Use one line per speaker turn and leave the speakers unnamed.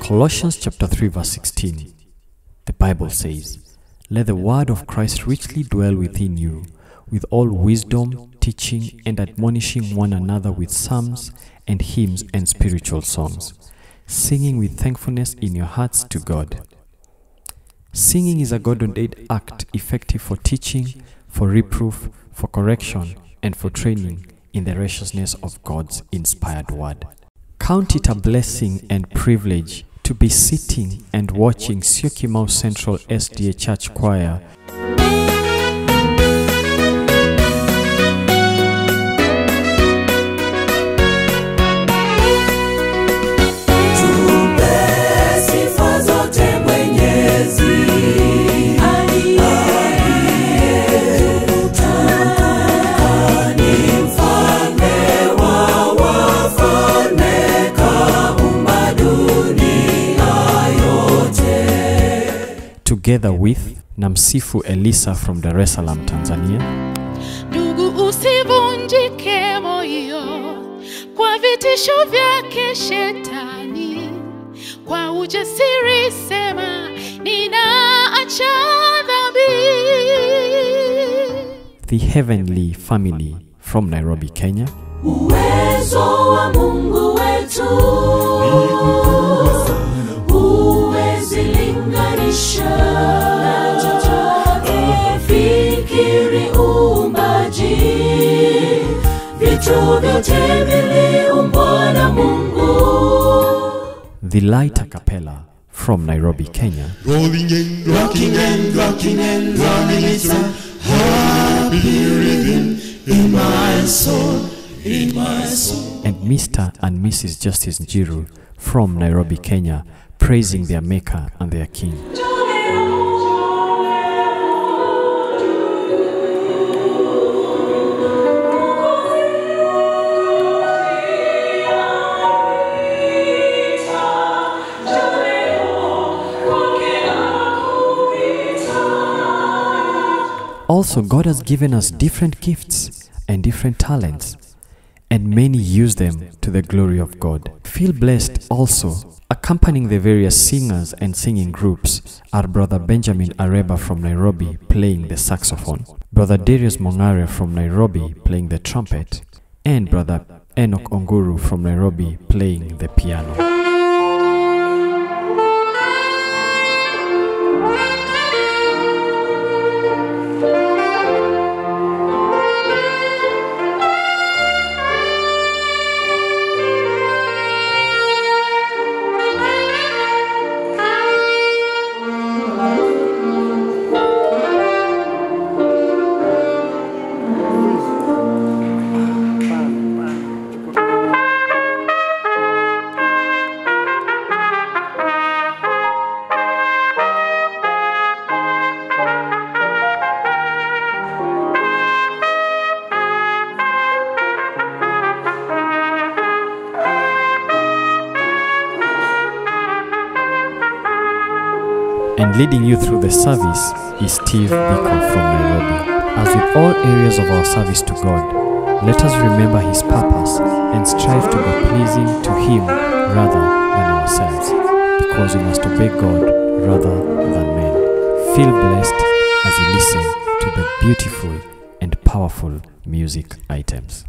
Colossians chapter 3 verse 16, the Bible says, "Let the word of Christ richly dwell within you, with all wisdom, teaching and admonishing one another with psalms and hymns and spiritual songs, singing with thankfulness in your hearts to God." Singing is a God-ordained act effective for teaching, for reproof, for correction, and for training in the righteousness of God's inspired word. Count it a blessing and privilege to be sitting and watching Syokimau Central SDA Church Choir together with Namsifu Elisa from Dar es Salaam, Tanzania.
Ndugu, usivunjike moyo kwa vitisho vyake shetani, kwa ujasiri sema ninaacha dhambi.
The Heavenly Family from Nairobi, Kenya.
Uwezo wa Mungu wetu huwezi linganisha na chochote. Fikiri uumbaji, vitu vyote viliumbwa na Mungu.
The Light a Cappella from Nairobi, Kenya.
Rolling and rocking and rocking and rolling, it's a happy rhythm in my soul, in my soul.
And Mr. and Mrs. Justice Njiru from Nairobi, Kenya, praising their Maker and their King. Also, God has given us different gifts and different talents, and many use them to the glory of God. Feel blessed also. Accompanying the various singers and singing groups are Brother Benjamin Areba from Nairobi playing the saxophone, Brother Darius Mongare from Nairobi playing the trumpet, and Brother Enoch Onguru from Nairobi playing the piano. And leading you through the service is Steve Biko from Nairobi. As with all areas of our service to God, let us remember His purpose and strive to be pleasing to Him rather than ourselves, because we must obey God rather than men. Feel blessed as you listen to the beautiful and powerful music items.